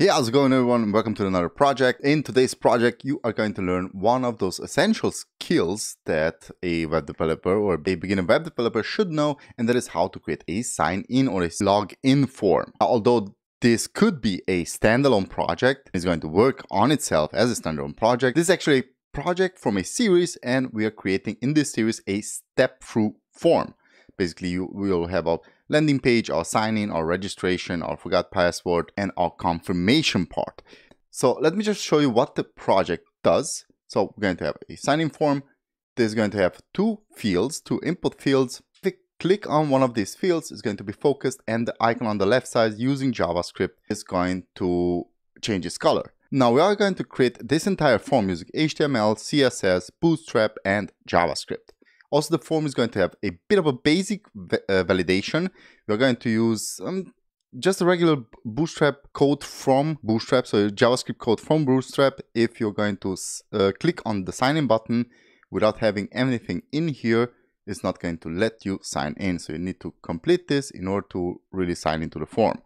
Hey, how's it going everyone? Welcome to another project. In today's project, you are going to learn one of those essential skills that a web developer or a beginner web developer should know, and that is how to create a sign-in or a login form. Although this could be a standalone project, it's going to work on itself as a standalone project. This is actually a project from a series, and we are creating in this series a step-through form. Basically, we will have a landing page, our sign-in, our registration, our forgot password, and our confirmation part. So let me just show you what the project does. So we're going to have a sign-in form. This is going to have two fields, two input fields. If we click on one of these fields, it's going to be focused, and the icon on the left side using JavaScript is going to change its color. Now we are going to create this entire form using HTML, CSS, Bootstrap, and JavaScript. Also, the form is going to have a bit of a basic validation. We're going to use just a regular Bootstrap code from Bootstrap, so JavaScript code from Bootstrap. If you're going to click on the sign in button without having anything in here, it's not going to let you sign in. So you need to complete this in order to really sign into the form.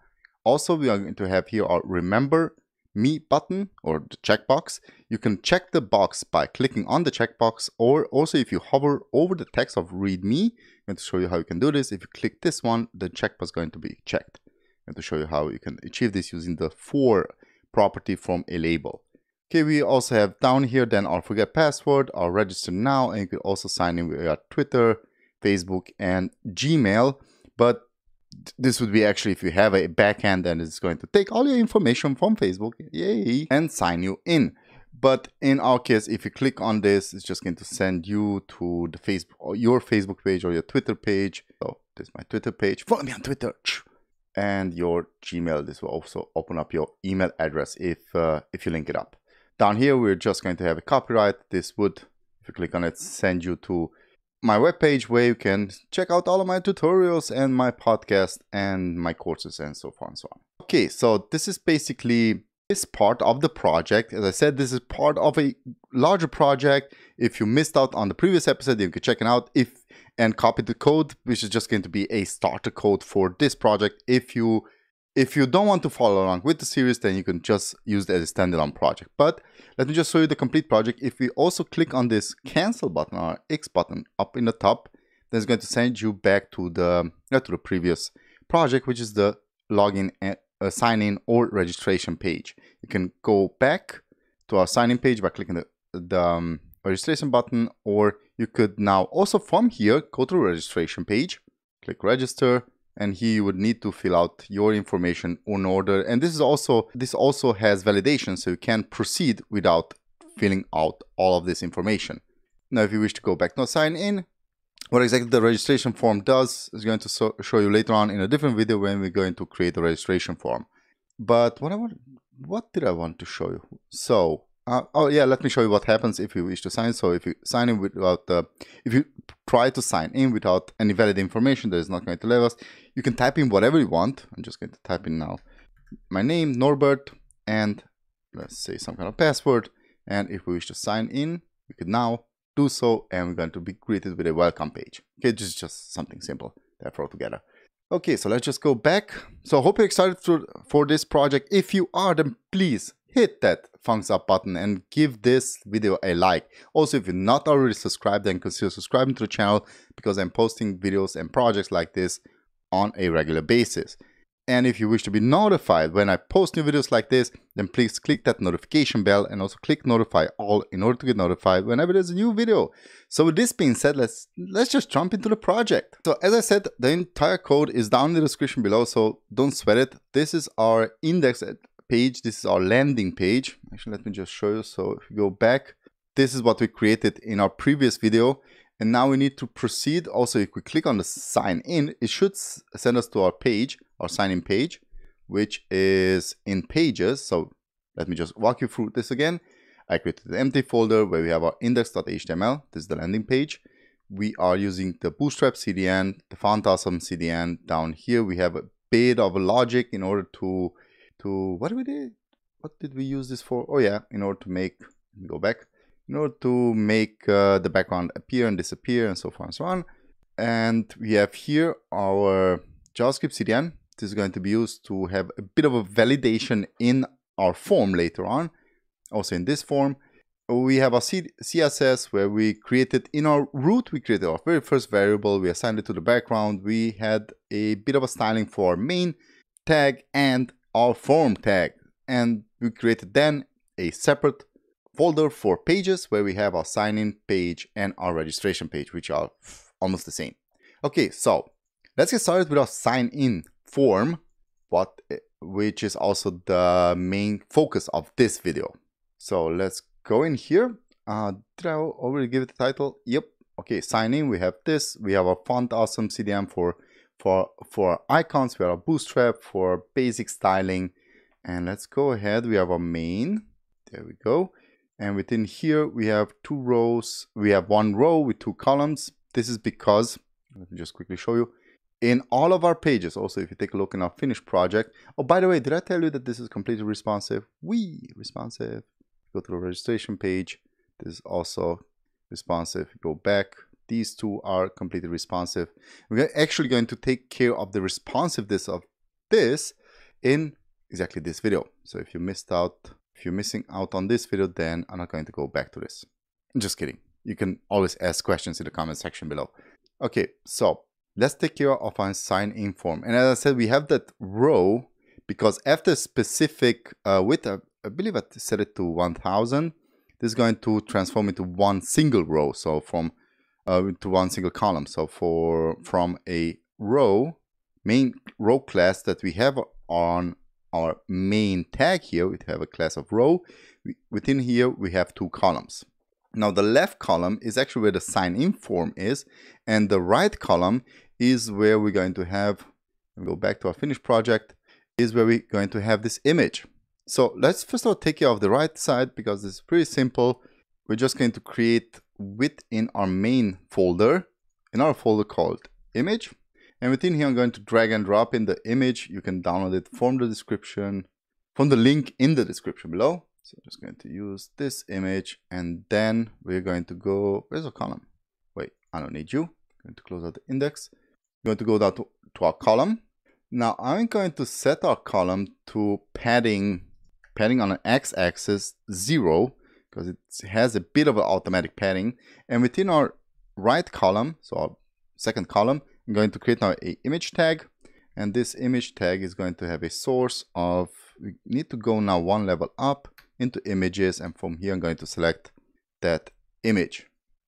Also, we are going to have here our remember me button or the checkbox. You can check the box by clicking on the checkbox, or also if you hover over the text of read me. I'm going to show you how you can do this. If you click this one, the checkbox is going to be checked. I'm going to show you how you can achieve this using the for property from a label. Okay, we also have down here then our forget password, our register now, and you can also sign in with Twitter, Facebook, and Gmail. But this would be actually if you have a backend, and it's going to take all your information from Facebook, yay, and sign you in. But in our case, if you click on this, it's just going to send you to the Facebook or your Facebook page or your Twitter page. So this is my Twitter page. Follow me on Twitter. And your Gmail. This will also open up your email address if you link it up. Down here, we're just going to have a copyright. This would, if you click on it, send you to my webpage where you can check out all of my tutorials and my podcast and my courses and so forth and so on. Okay, so this is basically this part of the project. As I said, this is part of a larger project. If you missed out on the previous episode, you can check it out and copy the code, which is just going to be a starter code for this project. If you don't want to follow along with the series, then you can just use it as a standalone project. But let me just show you the complete project. If we also click on this cancel button or X button up in the top, then it's going to send you back to the previous project, which is the login, sign in, or registration page. You can go back to our sign in page by clicking the registration button, or you could now also from here go to the registration page, click register. And here you would need to fill out your information in order. And this also has validation, so you can proceed without filling out all of this information. Now, if you wish to go back to sign in, what exactly the registration form does is going to show you later on in a different video when we're going to create a registration form. But what did I want to show you? So, oh yeah, let me show you what happens if you wish to sign. So if you sign in without if you try to sign in without any valid information, that is not going to let us. You can type in whatever you want. I'm just going to type in now my name, Norbert, and let's say some kind of password. And if we wish to sign in, we could now do so, and we're going to be greeted with a welcome page. Okay, this is just something simple that I throw together. Okay, so let's just go back. So I hope you're excited for this project. If you are, then please hit that thumbs up button and give this video a like. Also, if you're not already subscribed, then consider subscribing to the channel, because I'm posting videos and projects like this on a regular basis. And if you wish to be notified when I post new videos like this, then please click that notification bell and also click notify all in order to get notified whenever there's a new video. So with this being said, let's just jump into the project. So as I said, the entire code is down in the description below, so don't sweat it. This is our index page. This is our landing page. Actually, let me just show you. So if you go back, this is what we created in our previous video. And now we need to proceed. Also, if we click on the sign in, it should send us to our page, our sign in page, which is in pages. So let me just walk you through this again. I created an empty folder where we have our index.html. This is the landing page. We are using the Bootstrap CDN, the Phantasm CDN. Down here, we have a bit of a logic in order to what did we use this for? Oh yeah, in order to make, let me go back. In order to make the background appear and disappear and so forth and so on. And we have here our JavaScript CDN. This is going to be used to have a bit of a validation in our form later on. Also in this form, we have our CSS where we created in our root, we created our very first variable, we assigned it to the background, we had a bit of a styling for our main tag and our form tag, and we created then a separate folder for pages where we have our sign-in page and our registration page, which are almost the same. Okay, so let's get started with our sign-in form, which is also the main focus of this video. So let's go in here. Did I already give it the title? Yep. Okay, sign in. We have this. We have our font awesome CDM for icons. We have our Bootstrap for basic styling. And let's go ahead. We have our main. There we go. And within here, we have 2 rows. We have 1 row with 2 columns. This is because, let me just quickly show you. In all of our pages, also if you take a look in our finished project. Oh, by the way, did I tell you that this is completely responsive? Responsive. Go to the registration page. This is also responsive. Go back. These 2 are completely responsive. We're actually going to take care of the responsiveness of this in exactly this video. So if you're missing out on this video, then I'm not going to go back to this. I'm just kidding. You can always ask questions in the comment section below. Okay, so let's take care of our sign-in form. And as I said, we have that row because after specific width, I believe I set it to 1000. This is going to transform into one single row. So to one single column. So from a main row class that we have on our main tag here, we have a class of row. Within here, we have 2 columns. Now the left column is actually where the sign-in form is, and the right column is where we're going to have, go back to our finished project, is where we're going to have this image. So let's first of all take care of the right side because it's pretty simple. We're just going to create within our main folder, in our folder called image. And within here, I'm going to drag and drop in the image. You can download it from the description, from the link in the description below. So I'm just going to use this image and then we're going to go, where's our column? Wait, I don't need you. I'm going to close out the index. We're going to go down to our column. Now I'm going to set our column to padding on an x-axis 0 because it has a bit of an automatic padding. And within our right column, so our second column, I'm going to create now an image tag. And this image tag is going to have a source of, we need to go now 1 level up into images. And from here, I'm going to select that image.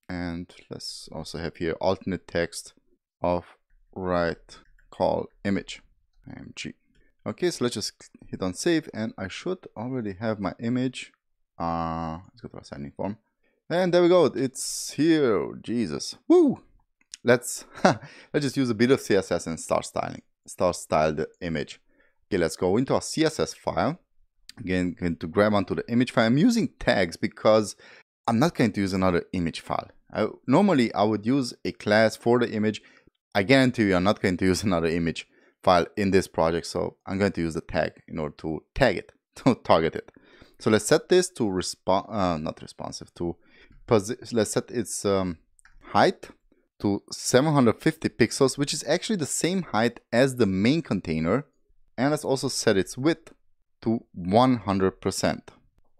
And let's also have here alternate text of right call image, img. Okay, so let's just hit on save and I should already have my image. Let's go to our sign-in form. And there we go. It's here. Jesus. Woo! Let's just use a bit of CSS and style the image. Okay, let's go into our CSS file. Again, going to grab onto the image file. I'm using tags because I'm not going to use another image file. Normally, I would use a class for the image. I guarantee you I'm not going to use another image file in this project. So I'm going to use the tag in order to tag it, to target it. So let's set this to not responsive, let's set its height to 750 pixels, which is actually the same height as the main container. And let's also set its width to 100%.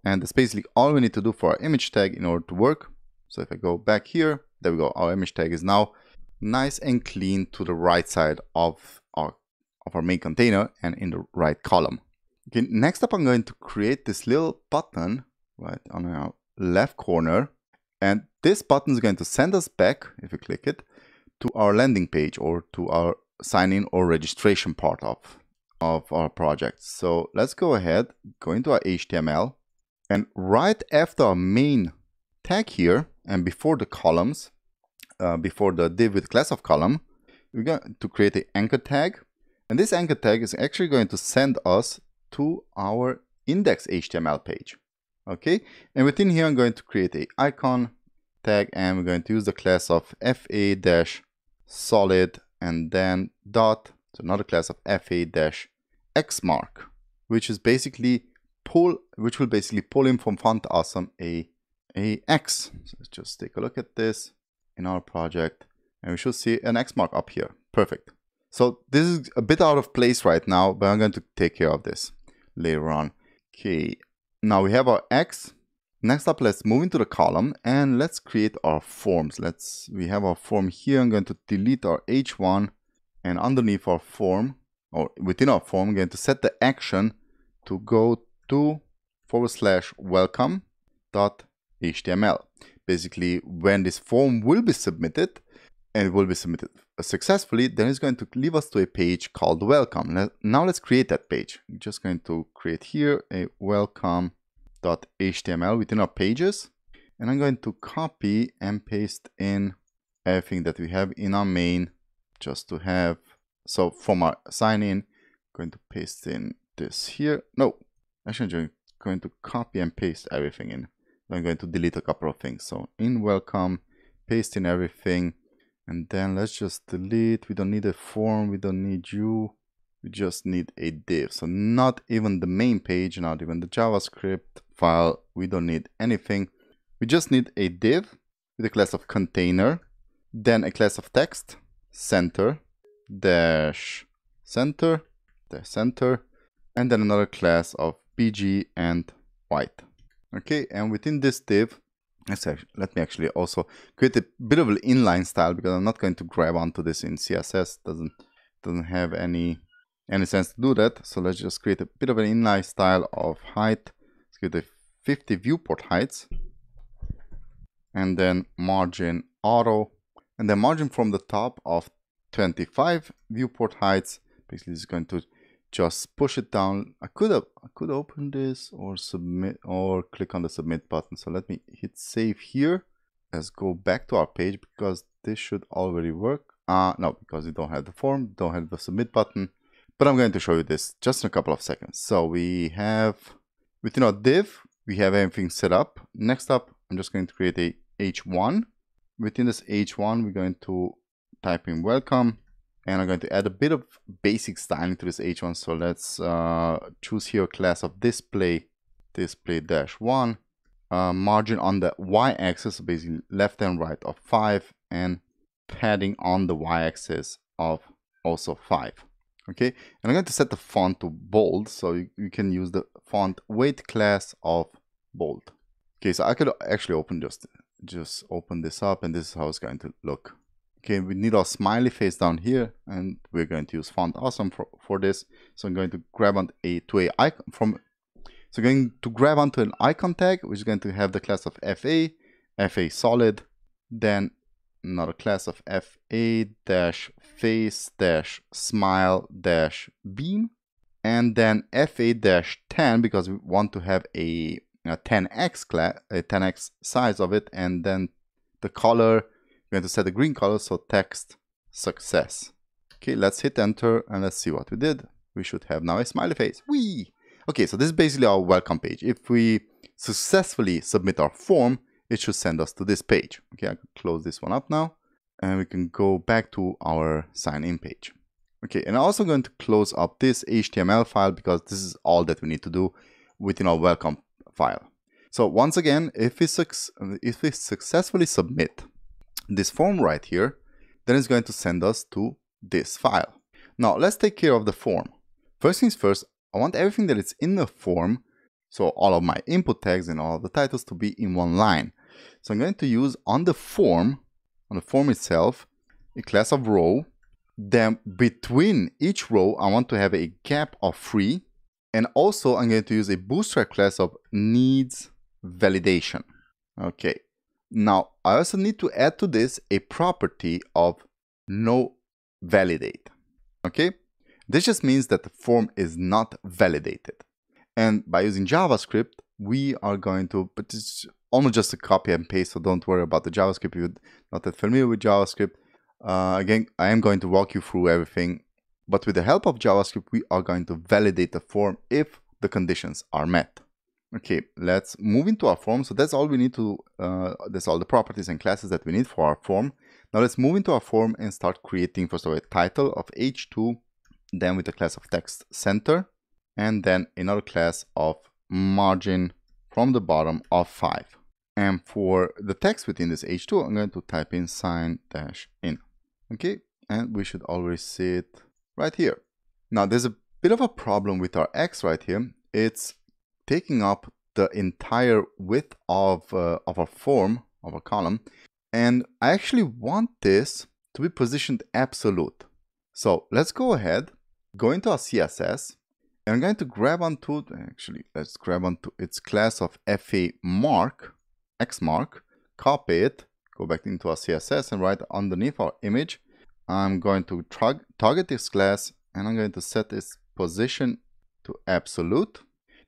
And that's basically all we need to do for our image tag in order to work. So if I go back here, there we go. Our image tag is now nice and clean to the right side of our main container and in the right column. Okay, next up, I'm going to create this little button right on our left corner. And this button is going to send us back, if you click it, to our landing page or to our sign-in or registration part of our project. So let's go ahead, go into our HTML, and right after our main tag here, and before the columns, before the div with class of column, we're going to create an anchor tag. And this anchor tag is actually going to send us to our index HTML page. Okay, and within here, I'm going to create an icon tag, and we're going to use the class of fa-solid and then dot, so another class of fa-xmark, which will basically pull in from font awesome a x. So let's just take a look at this in our project, and we should see an X mark up here. Perfect. So this is a bit out of place right now, but I'm going to take care of this later on. Okay, now we have our X. Next up, let's move into the column and let's create our forms. We have our form here. I'm going to delete our H1, and underneath our form, or within our form, I'm going to set the action to go to /welcome.html. Basically, when this form will be submitted, and it will be submitted successfully, then it's going to leave us to a page called welcome. Now let's create that page. I'm just going to create here a welcome.html within our pages, and I'm going to copy and paste in everything that we have in our main, just to have. So from our sign in, I'm going to paste in this here. No, actually I'm going to copy and paste everything in. I'm going to delete a couple of things. So in welcome, paste in everything, and then let's just delete. We don't need a form, we don't need you, we just need a div. So not even the main page, not even the JavaScript file, we don't need anything. We just need a div with a class of container, then a class of text, center, dash center, dash center, and then another class of bg and white. Okay, and within this div, let me actually also create a bit of an inline style, because I'm not going to grab onto this in CSS. Doesn't have any sense to do that. So let's just create a bit of an inline style of height. Let's create a 50 viewport heights, and then margin auto, and then margin from the top of 25 viewport heights. Basically, this is going to just push it down. I could open this or submit, or click on the submit button. So let me hit save here. Let's go back to our page, because this should already work. No, because we don't have the form, don't have the submit button. But I'm going to show you this just in a couple of seconds. So we have, within our div, we have everything set up. Next up, I'm just going to create a H1. Within this H1, we're going to type in welcome, and I'm going to add a bit of basic styling to this H1. So let's choose here a class of display dash 1, margin on the y-axis, basically left and right of 5, and padding on the y-axis of also 5. Okay, and I'm going to set the font to bold, so you can use the font weight class of bold. Okay, so I could actually open just open this up, and this is how it's going to look. Okay, we need our smiley face down here, and we're going to use font awesome for this. So I'm going to grab onto an icon tag, which is going to have the class of FA solid, then another class of FA-face-smile-beam, and then FA-10, because we want to have a 10x size of it, and then the color, we're going to set the green color, so text success. Okay, let's hit enter and let's see what we did. We should have now a smiley face. Whee! Okay, so this is basically our welcome page. If we successfully submit our form, it should send us to this page. Okay, I can close this one up now, and we can go back to our sign in page. Okay, and I'm also going to close up this HTML file, because this is all that we need to do within our welcome file. So once again, if we successfully submit this form right here, then it's going to send us to this file. Now let's take care of the form. First things first, I want everything that is in the form, so all of my input tags and all of the titles, to be in one line. So I'm going to use on the form itself, a class of row. Then between each row, I want to have a gap of 3. And also I'm going to use a Bootstrap class of needs validation. Okay. Now I also need to add to this a property of no validate. Okay. This just means that the form is not validated. And by using JavaScript, we are going to, but it's almost just a copy and paste, so don't worry about the JavaScript if you're not that familiar with JavaScript. Again, I am going to walk you through everything, but with the help of JavaScript, we are going to validate the form if the conditions are met. Okay, let's move into our form. So that's all we need to, that's all the properties and classes that we need for our form. Now let's move into our form and start creating first of all a title of H2, then with the class of text center, and then another class of margin from the bottom of 5. And for the text within this H2, I'm going to type in sign-in. Okay, and we should already see it right here. Now there's a bit of a problem with our X right here. It's taking up the entire width of our form, of a column. And I actually want this to be positioned absolute. So let's go ahead, go into our CSS, and I'm going to grab onto, actually, let's grab onto its class of FA mark, X mark, copy it, go back into our CSS, and right underneath our image, I'm going to target this class, and I'm going to set its position to absolute.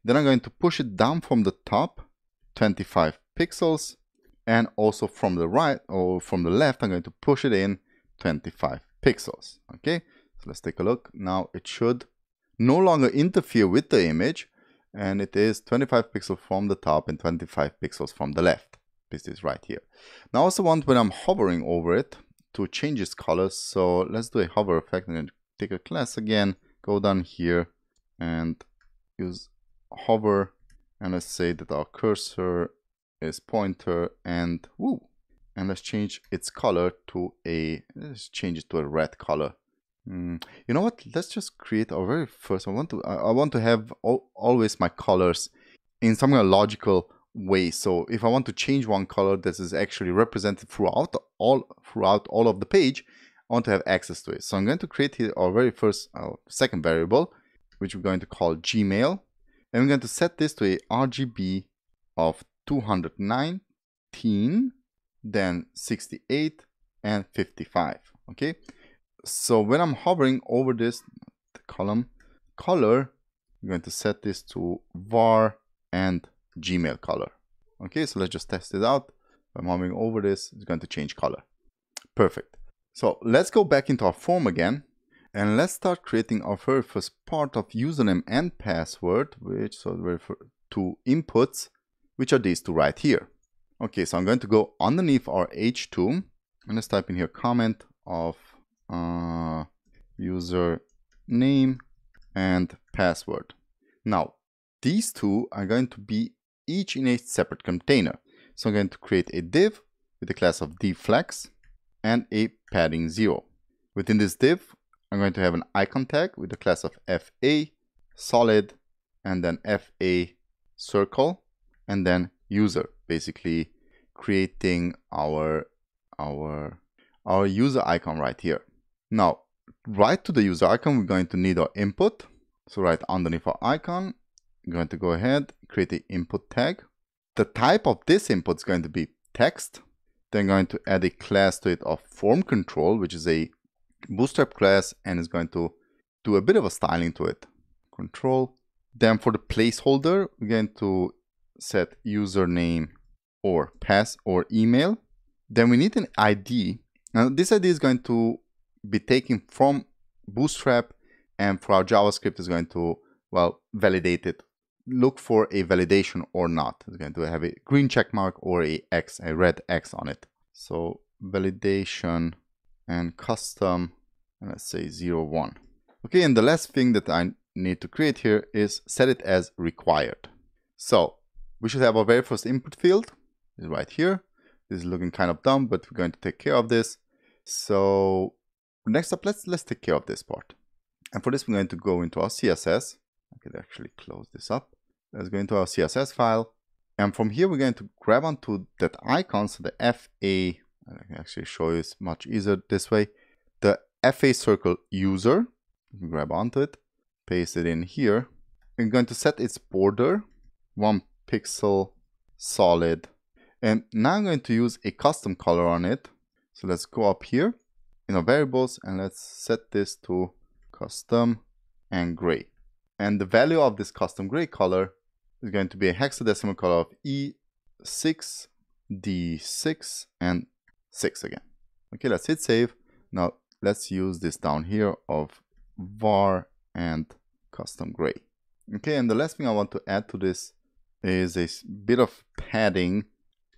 Then I'm going to push it down from the top 25 pixels, and also from the right or from the left, I'm going to push it in 25 pixels. Okay, so let's take a look. Now it should no longer interfere with the image, and it is 25 pixels from the top and 25 pixels from the left. This is right here. Now I also want, when I'm hovering over it, to change its color. So let's do a hover effect and then take a class again, go down here and use hover, and let's say that our cursor is pointer, and let's change its color to let's change it to a red color. You know what, let's just create our very first, I want to have always my colors in some kind of logical way. So if I want to change one color that is actually represented throughout all of the page, I want to have access to it. So I'm going to create here our very first second variable, which we're going to call Gmail. And we're going to set this to a RGB of 219, then 68, and 55. Okay. So when I'm hovering over this, the column color, I'm going to set this to var and Gmail color. Okay, so let's just test it out. If I'm hovering over this, it's going to change color. Perfect. So let's go back into our form again. And let's start creating our very first part of username and password, two inputs, which are these two right here. Okay, so I'm going to go underneath our H2, and let's type in here comment of user name and password. Now, these two are going to be each in a separate container. So I'm going to create a div with the class of divflex and a padding 0. Within this div, I'm going to have an icon tag with the class of FA solid, and then FA circle, and then user, basically creating our user icon right here. Now, right to the user icon, we're going to need our input. So right underneath our icon, I'm going to go ahead, create an input tag. The type of this input is going to be text. Then I'm going to add a class to it of form control, which is a Bootstrap class, and is going to do a bit of a styling to it. Control. Then for the placeholder, we're going to set username or pass or email. Then we need an ID. Now this ID is going to be taken from Bootstrap, and for our JavaScript is going to, well, validate it. Look for a validation or not. It's going to have a green check mark or a red X on it. So validation and custom, and let's say 01. Okay, and the last thing that I need to create here is set it as required. So we should have our very first input field is right here. This is looking kind of dumb, but we're going to take care of this. So next up, let's take care of this part. And for this, we're going to go into our CSS. I could actually close this up. Let's go into our CSS file. And from here, we're going to grab onto that icon. So the FA, I can actually show you, it's much easier this way. The FA circle user, you can grab onto it, paste it in here. We're going to set its border 1 pixel solid. And now I'm going to use a custom color on it. So let's go up here in our variables and let's set this to custom and gray. And the value of this custom gray color is going to be a hexadecimal color of E6, D6, and 6 again. Okay, let's hit save. Now let's use this down here of var and custom gray. Okay, and the last thing I want to add to this is a bit of padding,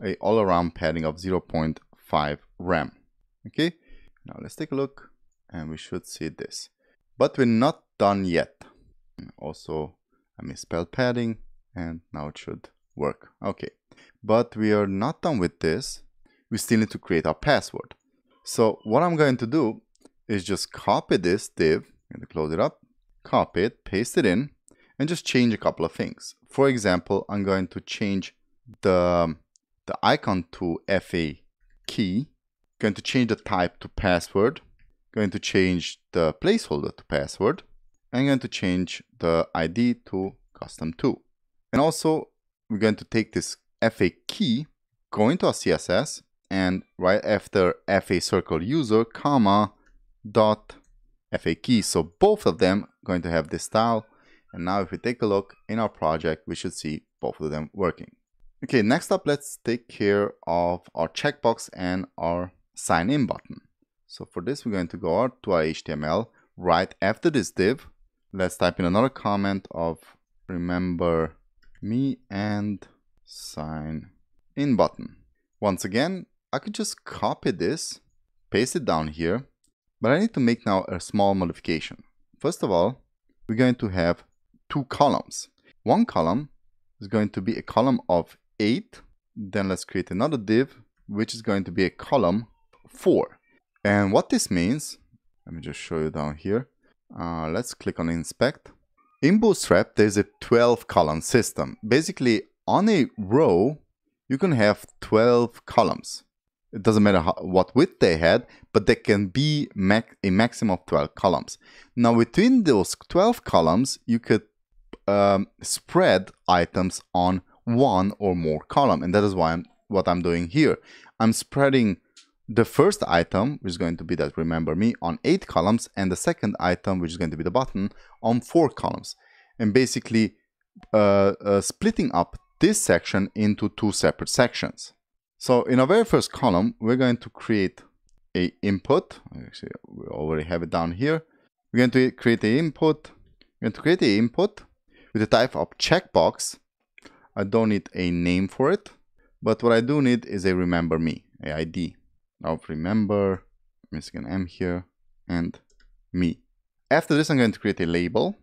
a all-around padding of 0.5 rem. Okay, now let's take a look and we should see this. But we're not done yet. Also, I misspelled padding and now it should work. Okay, but we are not done with this. We still need to create our password. So what I'm going to do is just copy this div, I'm going to close it up, copy it, paste it in, and just change a couple of things. For example, I'm going to change the icon to FA key, going to change the type to password, going to change the placeholder to password, and going to change the ID to custom2. And also, we're going to take this FA key, go into our CSS, and right after FA circle user, comma, dot FA key. So both of them are going to have this style. And now if we take a look in our project, we should see both of them working. Okay, next up, let's take care of our checkbox and our sign in button. So for this, we're going to go out to our HTML. Right after this div, let's type in another comment of remember me and sign in button. Once again, I could just copy this, paste it down here, but I need to make now a small modification. First of all, we're going to have two columns. One column is going to be a column of 8. Then let's create another div, which is going to be a column 4. And what this means, let me just show you down here. Let's click on inspect. In Bootstrap, there's a 12 column system. Basically, on a row, you can have 12 columns. It doesn't matter what width they had, but there can be a maximum of 12 columns. Now, within those 12 columns, you could spread items on one or more column. And that is what I'm doing here. I'm spreading the first item, which is going to be that remember me, on 8 columns, and the second item, which is going to be the button, on 4 columns. And basically splitting up this section into 2 separate sections. So in our very first column, we're going to create a input. Actually, we already have it down here. We're going to create an input. We're going to create an input with the type of checkbox. I don't need a name for it, but what I do need is a remember me, a ID. Now remember, missing an M here, and me. After this, I'm going to create a label,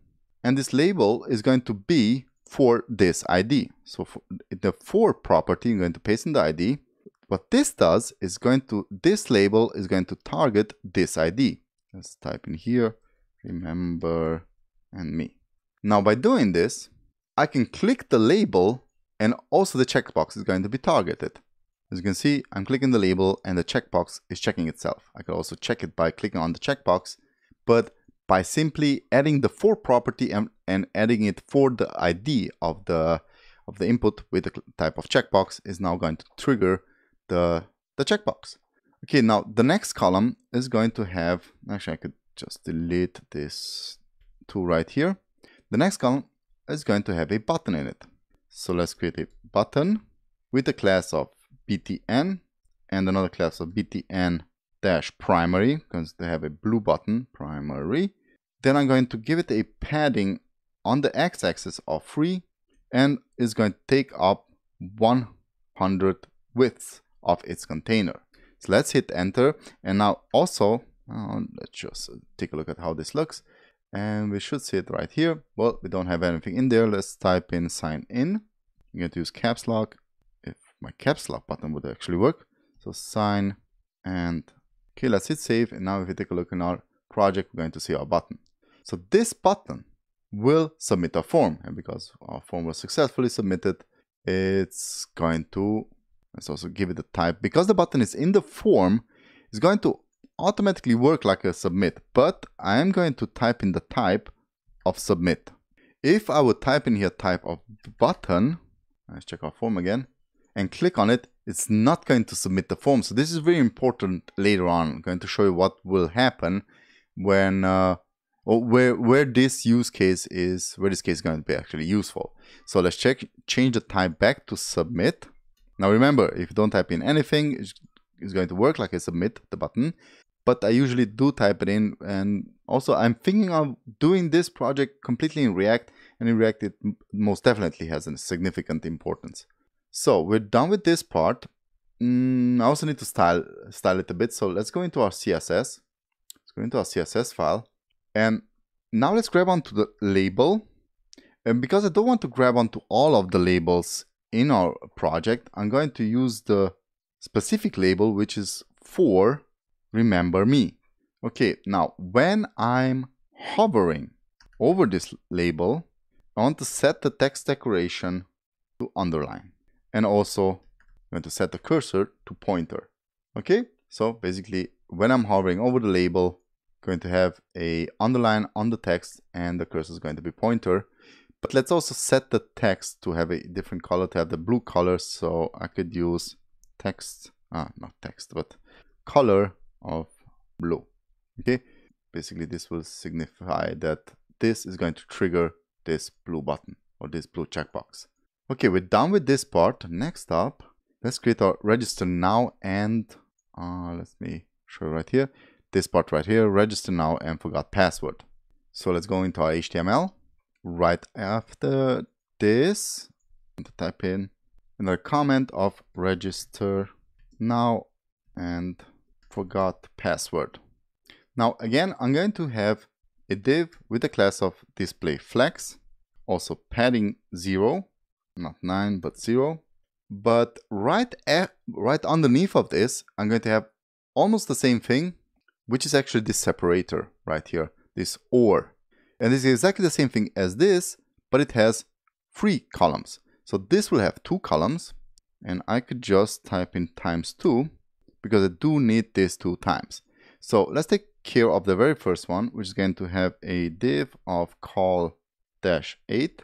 and this label is going to be for this ID. So for the for property, I'm going to paste in the ID. What this does is this label is going to target this ID. Let's type in here, remember and me. Now by doing this, I can click the label and also the checkbox is going to be targeted. As you can see, I'm clicking the label and the checkbox is checking itself. I could also check it by clicking on the checkbox, but by simply adding the for property and adding it for the ID of the input with the type of checkbox is now going to trigger the checkbox. Okay, now the next column is going to have, actually I could just delete this tool right here. The next column is going to have a button in it. So let's create a button with a class of btn and another class of btn-primary, because they have a blue button, primary. Then I'm going to give it a padding on the x-axis of 3 and is going to take up 100 width of its container. So let's hit enter, and now also let's just take a look at how this looks, and we should see it right here. Well, we don't have anything in there. Let's type in sign in. I'm going to use caps lock, if my caps lock button would actually work. So sign, and okay, let's hit save, and now if we take a look in our project, we're going to see our button. So this button will submit our form, and because our form was successfully submitted, it's going to, let's also give it a type. Because the button is in the form, it's going to automatically work like a submit, but I am going to type in the type of submit. If I would type in here type of button, let's check our form again, and click on it, it's not going to submit the form. So this is very important later on. I'm going to show you what will happen when where this case is going to be actually useful. So let's change the type back to submit. Now remember, if you don't type in anything, it's going to work like a submit the button, but I usually do type it in. And also I'm thinking of doing this project completely in React, and in React it most definitely has a significant importance. So we're done with this part. I also need to style it a bit. So let's go into our CSS. Let's go into our CSS file, and now let's grab onto the label. And because I don't want to grab onto all of the labels in our project, I'm going to use the specific label, which is for remember me. Okay, now when I'm hovering over this label, I want to set the text decoration to underline. And also I'm going to set the cursor to pointer. Okay, so basically when I'm hovering over the label, I'm going to have a underline on the text and the cursor is going to be pointer. But let's also set the text to have a different color, to have the blue color. So I could use text, not text, but color of blue. Okay, basically this will signify that this is going to trigger this blue button or this blue checkbox. Okay, we're done with this part. Next up, let's create our register now and let me show right here. This part right here, register now and forgot password. So let's go into our HTML. Right after this, I'm going to type in another comment of register now and forgot password. Now again, I'm going to have a div with a class of display flex, also padding 0, not 9 but 0. But right underneath of this, I'm going to have almost the same thing, which is actually this separator right here, this OR. And this is exactly the same thing as this, but it has 3 columns. So this will have 2 columns, and I could just type in ×2 because I do need this 2 times. So let's take care of the very first one, which is going to have a div of call-8.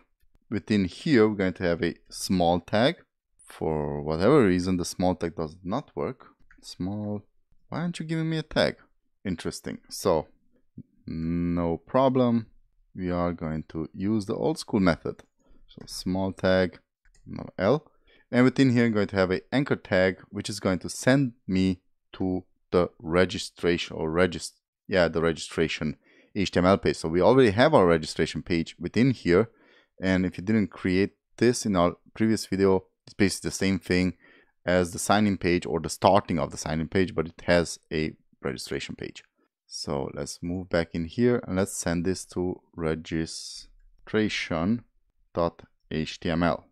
Within here, we're going to have a small tag. For whatever reason, the small tag does not work. Small, why aren't you giving me a tag? Interesting. So no problem. We are going to use the old school method. So small tag, no L. And within here, I'm going to have an anchor tag, which is going to send me to the registration or the registration HTML page. So we already have our registration page within here. And if you didn't create this in our previous video, it's basically the same thing as the sign-in page or the starting of the sign-in page, but it has a registration page. So let's move back in here and let's send this to registration.html.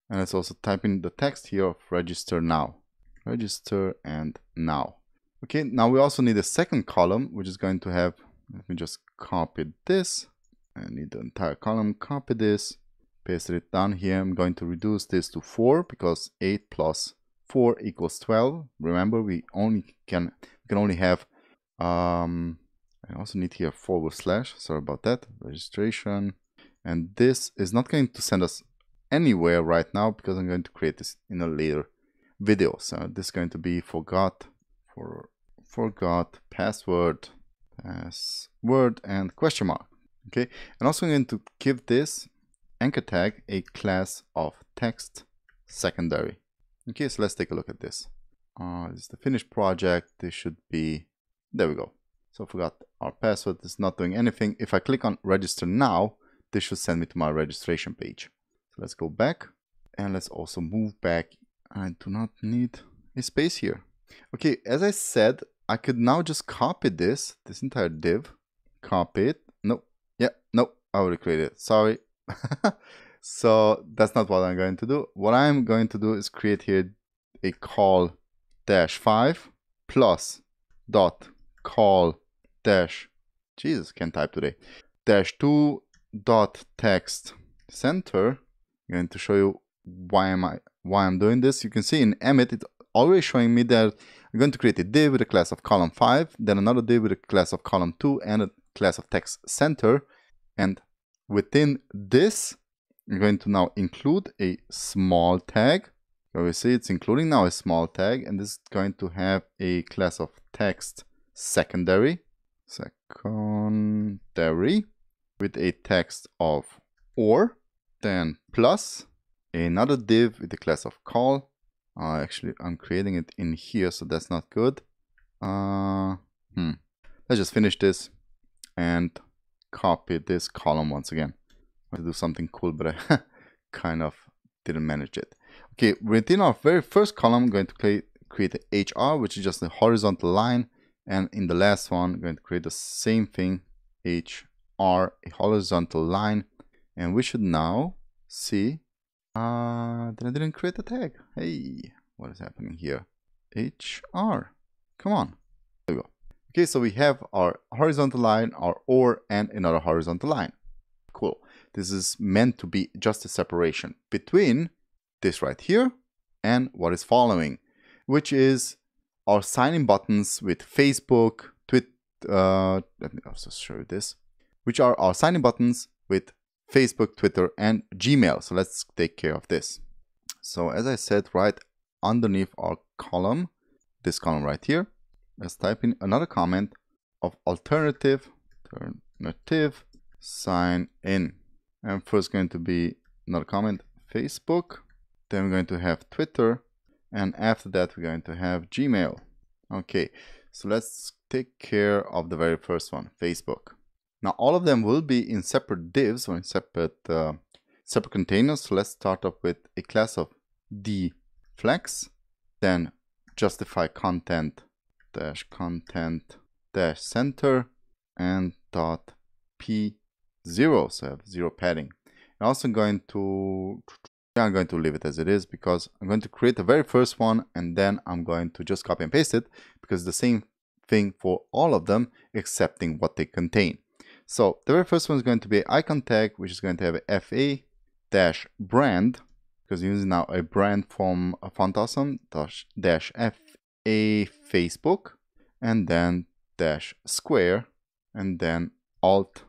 And let's also type in the text here of register now. Register and now. Okay, now we also need a second column, which is going to have, let me just copy this. I need the entire column, copy this, paste it down here. I'm going to reduce this to 4 because 8 plus 4 equals 12. Remember, we can only have I also need here / sorry about that, registration. And this is not going to send us anywhere right now because I'm going to create this in a later video. So this is going to be forgot password and question mark. Okay, and also I'm going to give this anchor tag a class of text secondary. Okay, so let's take a look at this. This is the finished project. This should be, there we go. So forgot our password, is not doing anything. If I click on register now, this should send me to my registration page. So let's go back and let's also move back. I do not need a space here. Okay, as I said, I could now just copy this entire div, copy it. No, I already created it, sorry. So that's not what I'm going to do. What I'm going to do is create here a call -5 plus dot call dash, Jesus, can't type today, -2 dot text center. I'm going to show you why I'm doing this. You can see in Emmet, it's already showing me that I'm going to create a div with a class of column5, then another div with a class of column2 and a class of text center. And within this, I'm going to now include a small tag. So we see it's including now a small tag, and this is going to have a class of text secondary with a text of or, then plus another div with the class of call. Actually, I'm creating it in here, so that's not good. Let's just finish this and copy this column once again. I want to do something cool, but I kind of didn't manage it. Okay, within our very first column, I'm going to create a HR, which is just a horizontal line. And in the last one, I'm going to create the same thing, HR, a horizontal line. And we should now see that I didn't create a tag. Hey, what is happening here? HR, come on. There we go. Okay, so we have our horizontal line, our OR, and another horizontal line. Cool. This is meant to be just a separation between this right here and what is following, which is our sign-in buttons with Facebook, Twitter. Let me also show you this, which are our sign-in buttons with Facebook, Twitter, and Gmail. So let's take care of this. So as I said, right underneath our column, this column right here, let's type in another comment of alternative sign in. And first going to be another comment, Facebook. Then we're going to have Twitter. And after that, we're going to have Gmail. Okay, so let's take care of the very first one, Facebook. Now, all of them will be in separate divs or in separate containers. So let's start up with a class of dflex, then justify content dash center and dot p0. So I have 0 padding. I'm also going to leave it as it is because I'm going to create the very first one and then I'm going to just copy and paste it because it's the same thing for all of them excepting what they contain. So the very first one is going to be an icon tag, which is going to have a fa-brand, because we're using now a brand from FontAwesome dash fa Facebook, and then dash square, and then alt.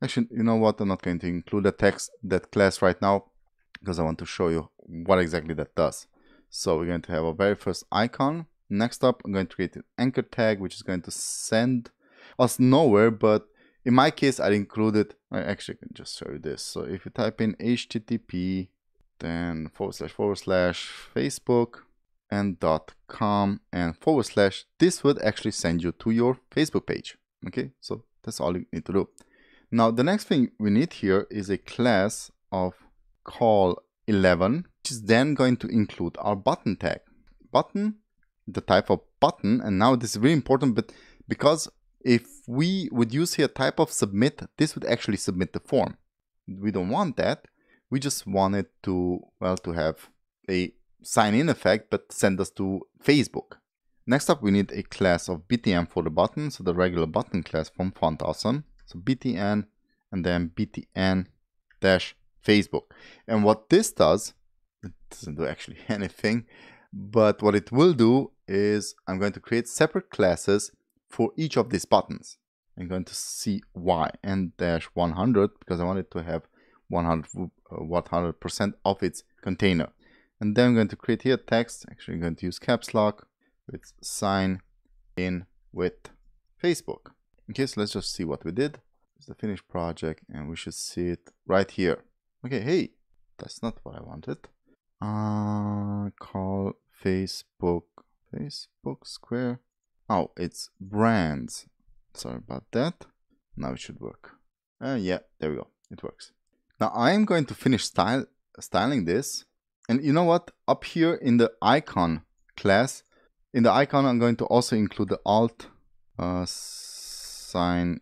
Actually, you know what? I'm not going to include that class right now because I want to show you what exactly that does. So we're going to have our very first icon. Next up, I'm going to create an anchor tag, which is going to send us nowhere, but in my case, I included, I actually can just show you this. So if you type in HTTP, then / Facebook and .com and / this would actually send you to your Facebook page. Okay, so that's all you need to do. Now, the next thing we need here is a class of call11, which is then going to include our button tag. Button, the type of button, and now this is really important, but because if we would use here type of submit, this would actually submit the form. We don't want that. We just want it to, well, to have a sign-in effect, but send us to Facebook. Next up, we need a class of btn for the button, so the regular button class from FontAwesome. So btn and then btn-Facebook. And what this does, it doesn't do actually anything, but what it will do is I'm going to create separate classes for each of these buttons. I'm going to see why, and -100 because I want it to have 100% of its container. And then I'm going to create here text. Actually, I'm going to use caps lock with sign in with Facebook. Okay, so let's just see what we did. It's the finished project, and we should see it right here. Okay, hey, that's not what I wanted. Call Facebook square. Oh, it's brands. Sorry about that. Now it should work. Yeah, there we go. It works. Now I'm going to finish styling this. And you know what? Up here in the icon class, in the icon, I'm going to also include the alt sign,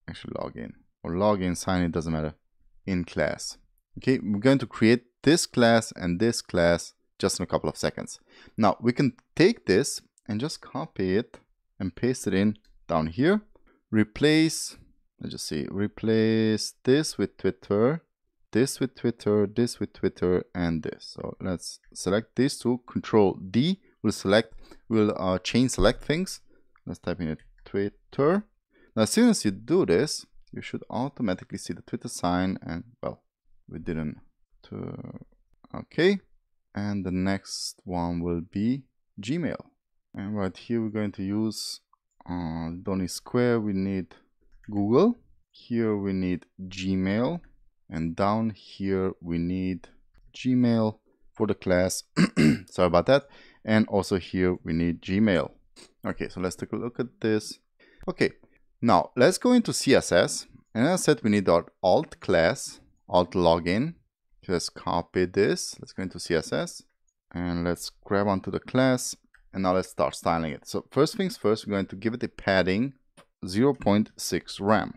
actually login or login sign, it doesn't matter, in class. Okay, we're going to create this class and this class just in a couple of seconds. Now we can take this and just copy it and paste it in down here. Replace, let's just see, replace this with Twitter, this with Twitter, this with Twitter, and this. So let's select these two. Control D will chain select things. Let's type in a Twitter. Now, as soon as you do this, you should automatically see the Twitter sign. And well, we didn't. Okay, and the next one will be Gmail. And right here, we're going to use don't need square. We need Google. Here we need Gmail. And down here, we need Gmail for the class. Sorry about that. And also here, we need Gmail. Okay, so let's take a look at this. Okay, now let's go into CSS. And as I said, we need our alt class, alt login. Just copy this. Let's go into CSS. And let's grab onto the class. And now let's start styling it. So first things first, we're going to give it a padding 0.6 rem.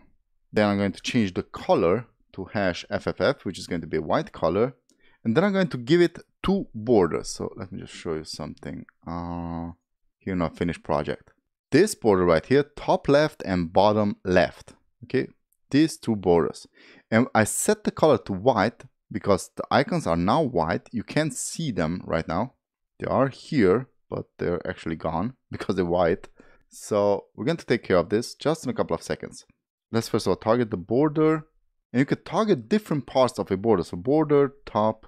Then I'm going to change the color to #FFF, which is going to be a white color. And then I'm going to give it 2 borders. So let me just show you something. Here in our finished project. This border right here, top left and bottom left. Okay, these 2 borders. And I set the color to white because the icons are now white. You can't see them right now. They are here, but they're actually gone because they're white. So we're going to take care of this just in a couple of seconds. Let's first of all target the border. And you could target different parts of a border. So border, top,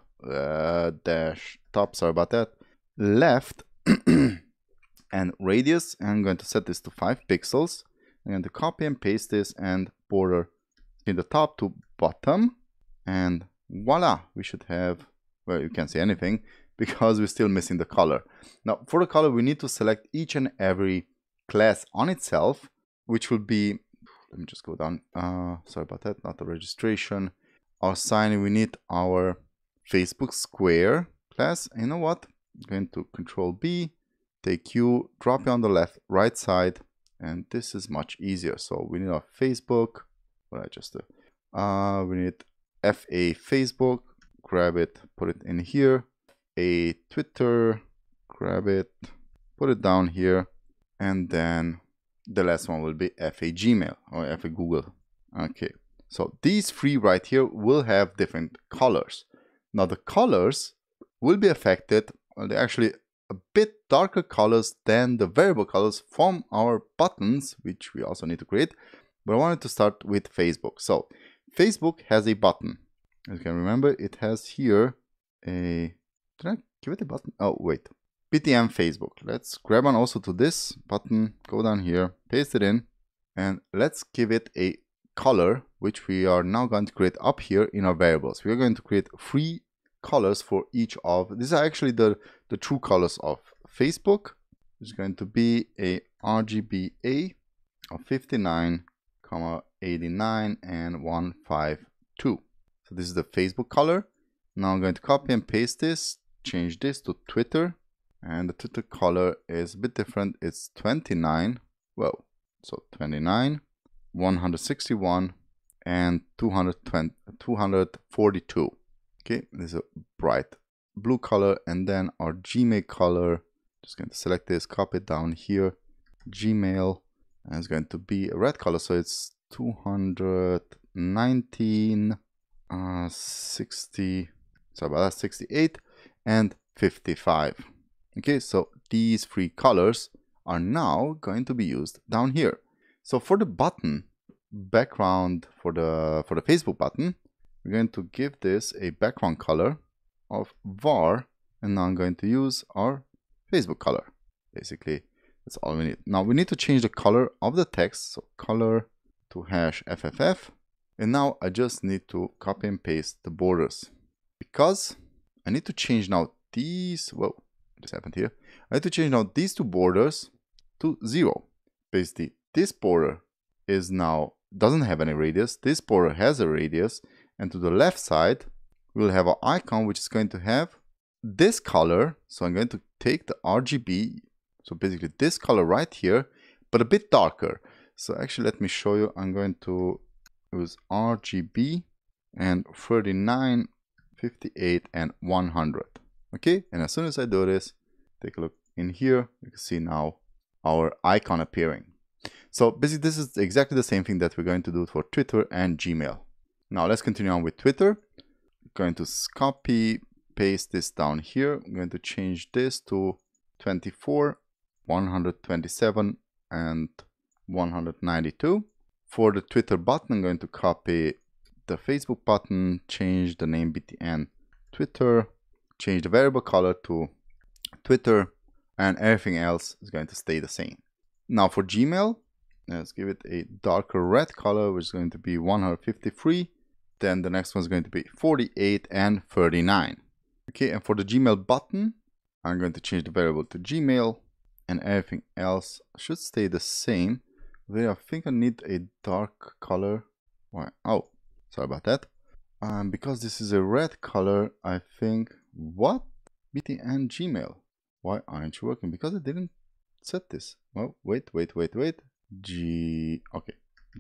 dash, top, sorry about that, left, and radius. And I'm going to set this to 5 pixels. I'm going to copy and paste this and border in the top to bottom. And voila, we should have, well, you can't see anything because we're still missing the color. Now, for the color, we need to select each and every class on itself, which will be, let me just go down. Sorry about that, not the registration. Our sign, we need our Facebook square class. And you know what? I'm going to Control B, take U, drop it on the left, right side. And this is much easier. So we need our Facebook. What I just do? We need FA Facebook. Grab it, put it in here. A Twitter. Grab it, put it down here. And then the last one will be FA Gmail or FA Google. Okay. So these 3 right here will have different colors. Now the colors will be affected. Well, they're actually a bit darker colors than the variable colors from our buttons, which we also need to create. But I wanted to start with Facebook. So Facebook has a button. As you can remember, it has here a, did I give it a button? Oh, wait. BTM Facebook. Let's grab on also to this button, go down here, paste it in, and let's give it a color, which we are now going to create up here in our variables. We are going to create 3 colors for each of, these are actually the true colors of Facebook. It's going to be a RGBA of 59, 89, and 152. So this is the Facebook color. Now I'm going to copy and paste this, change this to Twitter. And the Twitter color is a bit different. It's 29. Whoa. So 29, 161, and 242. Okay, this is a bright blue color. And then our Gmail color, just going to select this, copy it down here. Gmail, and it's going to be a red color. So it's 219, 60, sorry about that, 68, and 55. Okay, so these 3 colors are now going to be used down here. So for the button background, for the Facebook button, we're going to give this a background color of var, and now I'm going to use our Facebook color. Basically, that's all we need. Now we need to change the color of the text, so color to #FFF, and now I just need to copy and paste the borders because I need to change now these. Whoa. Just happened here. I have to change now these 2 borders to 0. Basically, this border is now doesn't have any radius. This border has a radius, and to the left side, we'll have an icon which is going to have this color. So I'm going to take the RGB. So basically this color right here, but a bit darker. So actually, let me show you. I'm going to use RGB and 39, 58, and 100. Okay, and as soon as I do this, take a look in here, you can see now our icon appearing. So basically this is exactly the same thing that we're going to do for Twitter and Gmail. Now let's continue on with Twitter. I'm going to copy, paste this down here. I'm going to change this to 24, 127, and 192. For the Twitter button, I'm going to copy the Facebook button, change the name BTN Twitter, change the variable color to Twitter, and everything else is going to stay the same. Now for Gmail, let's give it a darker red color, which is going to be 153. Then the next one is going to be 48 and 39. Okay, and for the Gmail button, I'm going to change the variable to Gmail, and everything else should stay the same. I think I need a dark color. Why? Oh, sorry about that. Because this is a red color, I think, what? BTN Gmail. Why aren't you working? Because I didn't set this. Well, wait. Okay,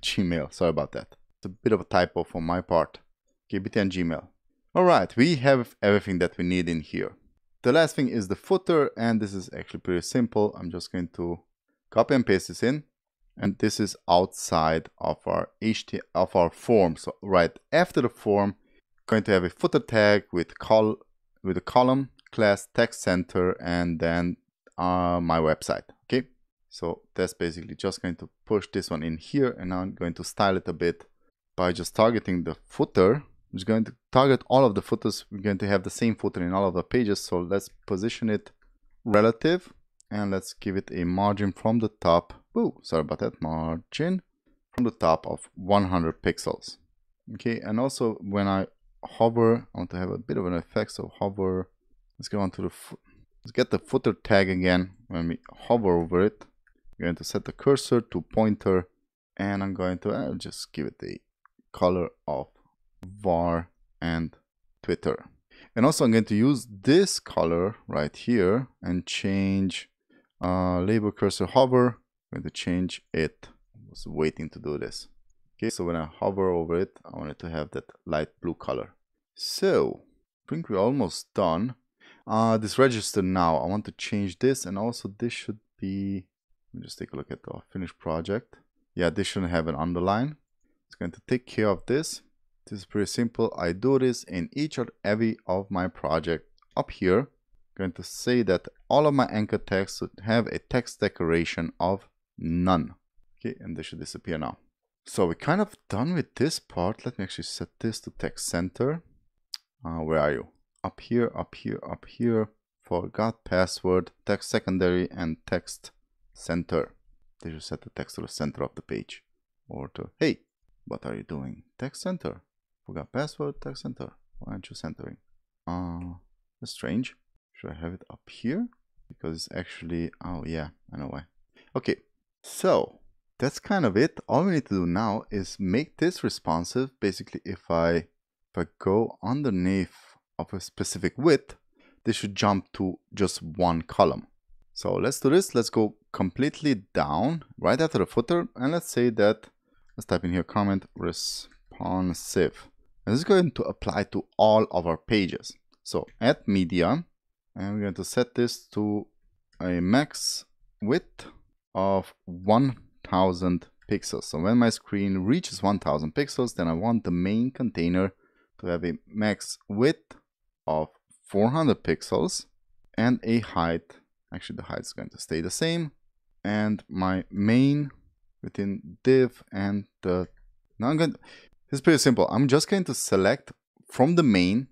Gmail, sorry about that. It's a bit of a typo for my part. Okay, BTN Gmail. All right, we have everything that we need in here. The last thing is the footer, and this is actually pretty simple. I'm just going to copy and paste this in. and this is outside of our form. So right after the form, going to have a footer tag with a column, class, text center, and then my website. Okay, so that's basically just going to push this one in here, and now I'm going to style it a bit by just targeting the footer. I'm just going to target all of the footers. We're going to have the same footer in all of the pages, so let's position it relative, and let's give it a margin from the top. Oh, sorry about that. Margin from the top of 100 pixels. Okay, and also when I hover, I want to have a bit of an effect. So hover. Let's go on to let's get the footer tag again. When we hover over it, I'm going to set the cursor to pointer, and I'm going to just give it a color of var and Twitter. And also I'm going to use this color right here and change label cursor hover. I'm going to change it. I was waiting to do this. Okay, so when I hover over it, I want it to have that light blue color. So I think we're almost done. This register now, I want to change this, and also this should be, let me just take a look at the finished project. Yeah, this shouldn't have an underline. It's going to take care of this. This is pretty simple. I do this in each or every of my project up here. I'm going to say that all of my anchor tags should have a text decoration of none. Okay, and this should disappear now. So we're kind of done with this part. Let me actually set this to text center. Where are you? Up here, up here, up here. Forgot password, text secondary, and text center. They should set the text to the center of the page. Or to, hey, what are you doing? Text center. Forgot password, text center. Why aren't you centering? That's strange. Should I have it up here? Because it's actually, oh yeah, I know why. Okay, so that's kind of it. All we need to do now is make this responsive. Basically, if I go underneath of a specific width, this should jump to just one column. So let's do this. Let's go completely down right after the footer, and let's say that, let's type in here comment responsive. And this is going to apply to all of our pages. So add media, and we're going to set this to a max width of 1000 pixels. So when my screen reaches 1000 pixels, then I want the main container to have a max width of 400 pixels and a height. Actually, the height is going to stay the same. And my main within div and the, now I'm going to, it's pretty simple. I'm just going to select from the main,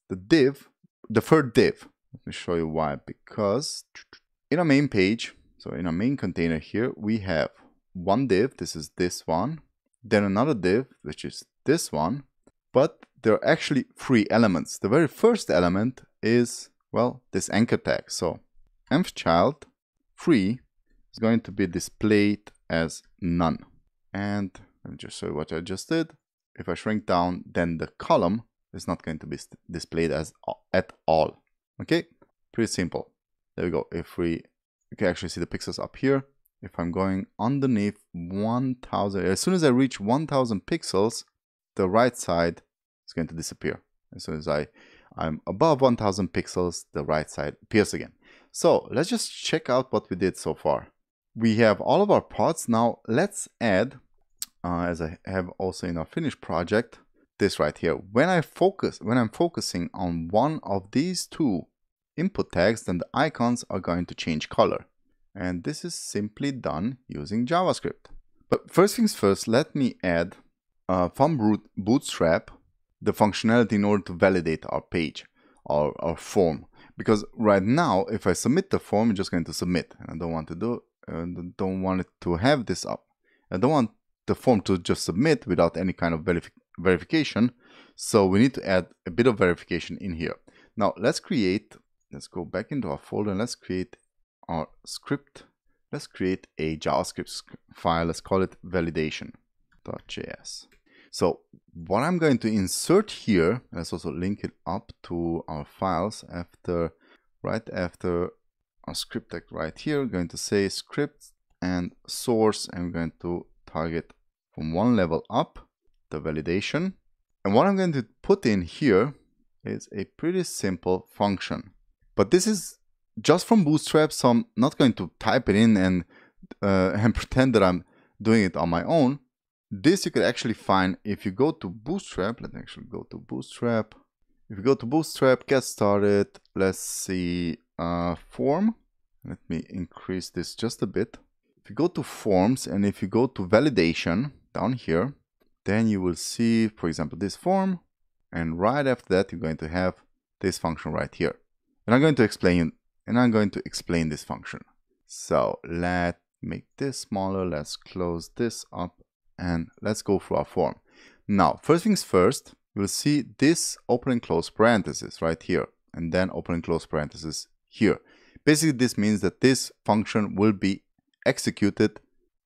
the div, the third div. Let me show you why. Because in our main page, so in our main container here, we have one div. This is this one. Then another div, which is this one. But there are actually three elements. The very first element is, well, this anchor tag. So envchild 3 is going to be displayed as none. And let me just show you what I just did. If I shrink down, then the column is not going to be displayed as at all. Okay, pretty simple. There we go. If you can actually see the pixels up here. If I'm going underneath 1000, as soon as I reach 1000 pixels, the right side is going to disappear. As soon as I'm above 1000 pixels, the right side appears again. So let's just check out what we did so far. We have all of our parts. Now let's add, as I have also in our finished project, this right here. When I'm focusing on one of these two input tags, then the icons are going to change color. And this is simply done using JavaScript. But first things first, let me add from Bootstrap the functionality in order to validate our page or our form. Because right now, if I submit the form, I'm just going to submit. And I don't want it to have this up. I don't want the form to just submit without any kind of verification. So we need to add a bit of verification in here. Now let's go back into our folder and let's create our script. Let's create a JavaScript file. Let's call it validation.js. So what I'm going to insert here, let's also link it up to our files right after our script tag right here. We're going to say script and source, and we're going to target from one level up the validation. And what I'm going to put in here is a pretty simple function. But this is just from Bootstrap, so I'm not going to type it in and pretend that I'm doing it on my own. This you could actually find if you go to Bootstrap. Let me actually go to Bootstrap. If you go to Bootstrap, get started, let's see, form. Let me increase this just a bit. If you go to forms and if you go to validation down here, then you will see, for example, this form. And right after that, you're going to have this function right here. And I'm going to explain this function. So let's make this smaller. Let's close this up and let's go through our form. Now, first things first, you'll see this open and close parenthesis right here, and then open and close parenthesis here. Basically, this means that this function will be executed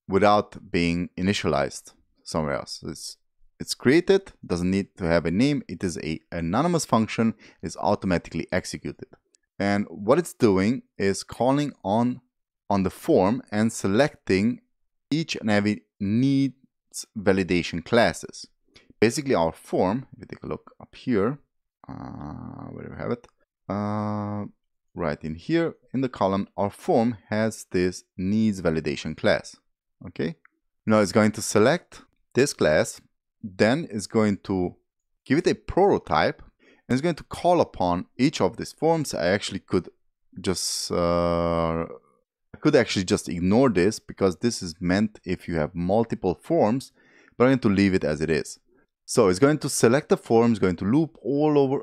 without being initialized somewhere else. It's created, doesn't need to have a name. It is an anonymous function, is automatically executed. And what it's doing is calling on the form and selecting each and every needs validation classes. Basically, our form, if you take a look up here, where do we have it? Right in here in the column, our form has this needs validation class. Okay, now it's going to select this class, then it's going to give it a prototype, and it's going to call upon each of these forms. I actually could just ignore this because this is meant if you have multiple forms, but I'm going to leave it as it is. So it's going to select the form, it's going to loop all over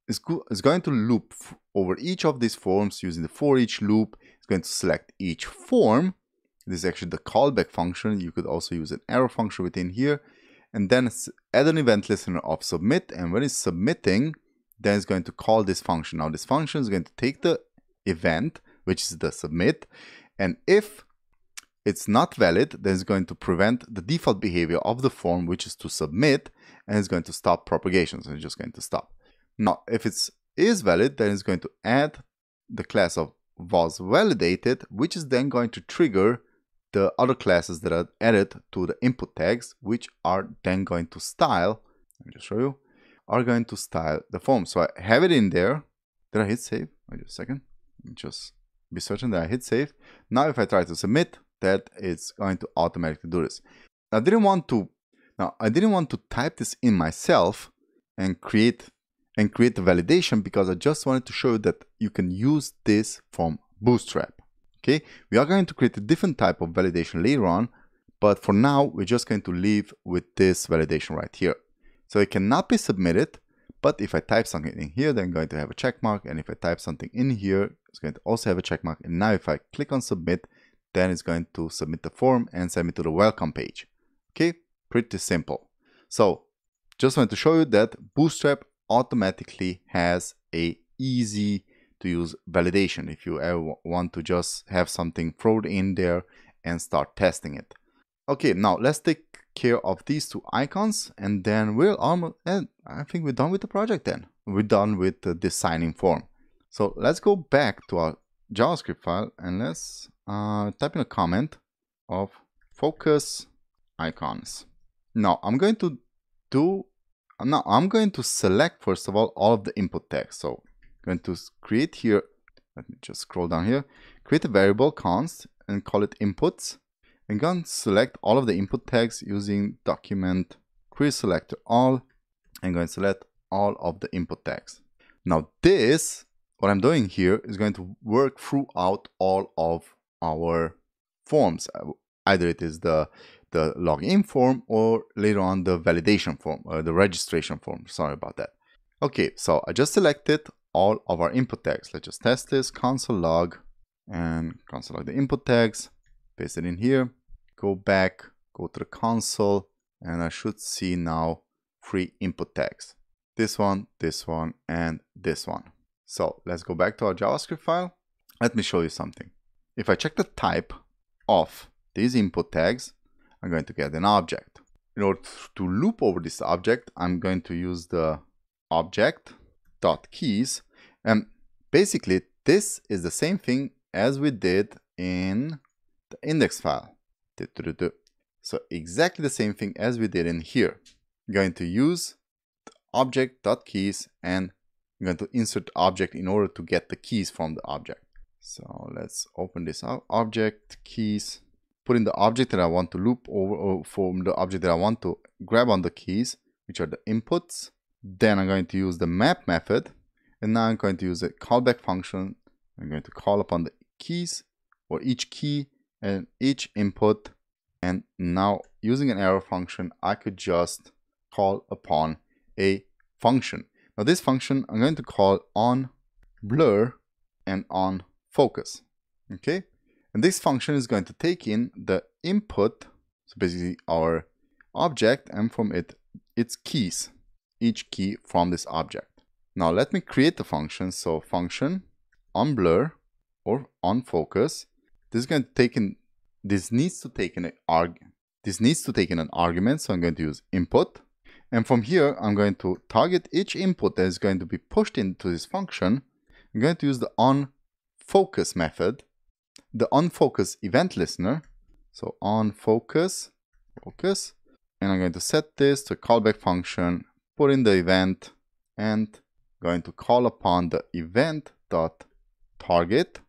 it's going to loop over each of these forms using the for each loop. It's going to select each form. This is actually the callback function. You could also use an arrow function within here, and then add an event listener of submit. And when it's submitting, then it's going to call this function. Now this function is going to take the event, which is the submit, and if it's not valid, then it's going to prevent the default behavior of the form, which is to submit, and it's going to stop propagation. So it's just going to stop. Now, if it is valid, then it's going to add the class of was validated, which is then going to trigger the other classes that are added to the input tags, which are then going to style, let me just show you, are going to style the form. So I have it in there. Did I hit save? Wait a second. Let me just be certain that I hit save. Now, if I try to submit, that it's going to automatically do this. I didn't want to type this in myself and create the validation because I just wanted to show you that you can use this from Bootstrap. Okay, we are going to create a different type of validation later on, but for now we're just going to leave with this validation right here. So it cannot be submitted, but if I type something in here, then I'm going to have a check mark, and if I type something in here, it's going to also have a check mark. And now if I click on submit, then it's going to submit the form and send me to the welcome page. Okay, pretty simple. So just wanted to show you that Bootstrap automatically has a easy to use validation if you ever want to just have something thrown in there and start testing it. Okay, now let's take care of these two icons, and then we're almost, and I think we're done with the project then. We're done with the signing form. So let's go back to our JavaScript file and let's type in a comment of focus icons. Now I'm going to select first of all of the input text. So I'm going to create here, let me just scroll down here, create a variable const and call it inputs. I'm going to select all of the input tags using document query selector all. I'm going to select all of the input tags. Now this, what I'm doing here, is going to work throughout all of our forms. Either it is the login form or later on the validation form or the registration form. Sorry about that. Okay, so I just selected all of our input tags. Let's just test this. Console log and console log the input tags. Paste it in here. Go back, go to the console, and I should see now 3 input tags. This one, and this one. So let's go back to our JavaScript file. Let me show you something. If I check the type of these input tags, I'm going to get an object. In order to loop over this object, I'm going to use the object.keys. And basically, this is the same thing as we did in the index file. So exactly the same thing as we did in here. I'm going to use the object.keys, and I'm going to insert the object in order to get the keys from the object. So let's open this out. Object keys, put in the object that I want to loop over, or from the object that I want to grab on the keys, which are the inputs. Then I'm going to use the map method, and now I'm going to use a callback function. I'm going to call upon the keys, or each key and each input. And now using an arrow function, I could just call upon a function. Now this function I'm going to call on blur and on focus. Okay, and this function is going to take in the input, so basically our object, and from it its keys, each key from this object. Now let me create the function. So function on blur or on focus. This is going to take in, this needs to take in an argument. So I'm going to use input, and from here I'm going to target each input that is going to be pushed into this function. I'm going to use the on focus method, the on focus event listener. So on focus, and I'm going to set this to a callback function, put in the event, and going to call upon the event dot target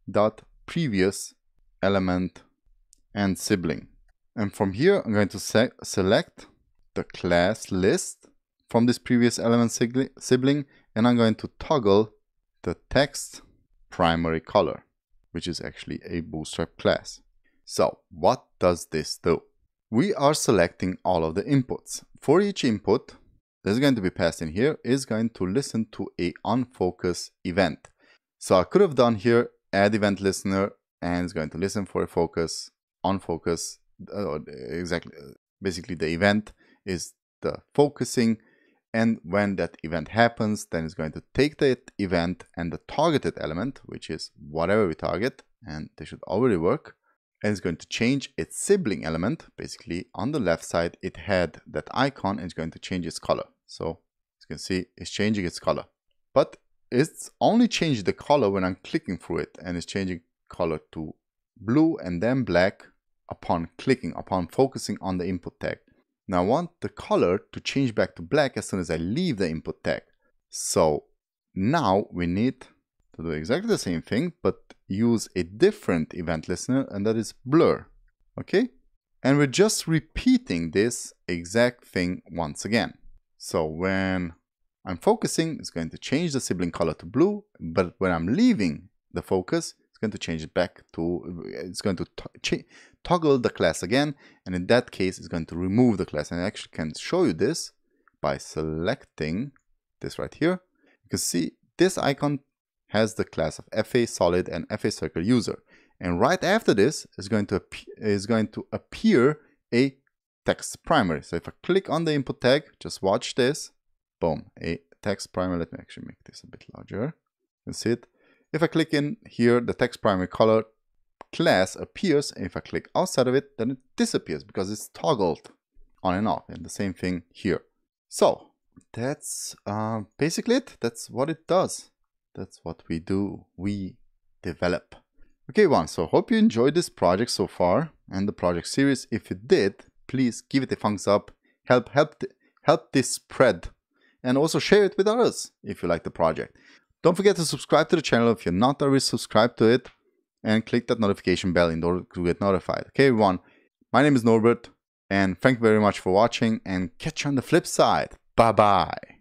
dot previous element and sibling. And from here I'm going to select the class list from this previous element sibling, and I'm going to toggle the text primary color, which is actually a Bootstrap class. So what does this do? We are selecting all of the inputs. For each input that is going to be passed in here is going to listen to a onFocus event. So I could have done here add event listener, and it's going to listen for a focus, onFocus, exactly. Basically the event is the focusing, and when that event happens, then it's going to take that event and the targeted element, which is whatever we target, and they should already work, and it's going to change its sibling element. Basically on the left side it had that icon, and it's going to change its color. So as you can see, it's changing its color, but it's only changed the color when I'm clicking through it, and it's changing color to blue and then black upon focusing on the input tag. Now I want the color to change back to black as soon as I leave the input tag. So now we need to do exactly the same thing, but use a different event listener, and that is blur. Okay, and we're just repeating this exact thing once again. So when I'm focusing, it's going to change the sibling color to blue, but when I'm leaving the focus, it's going to change it back to, it's going to toggle the class again, and in that case it's going to remove the class. And I actually can show you this by selecting this right here. You can see this icon has the class of FA solid and FA circle user, and right after this is going to appear a text primary. So if I click on the input tag, just watch this, boom, a text primary. Let me actually make this a bit larger. You can see it. If I click in here, the text primary color class appears, and if I click outside of it, then it disappears because it's toggled on and off. And the same thing here. So that's basically it. That's what it does. That's what we do. We develop. Okay, so hope you enjoyed this project so far and the project series. If you did, please give it a thumbs up. Help this spread, and also share it with others if you like the project. Don't forget to subscribe to the channel if you're not already subscribed to it, and click that notification bell in order to get notified. Okay, everyone, my name is Norbert, and thank you very much for watching, and catch you on the flip side. Bye bye.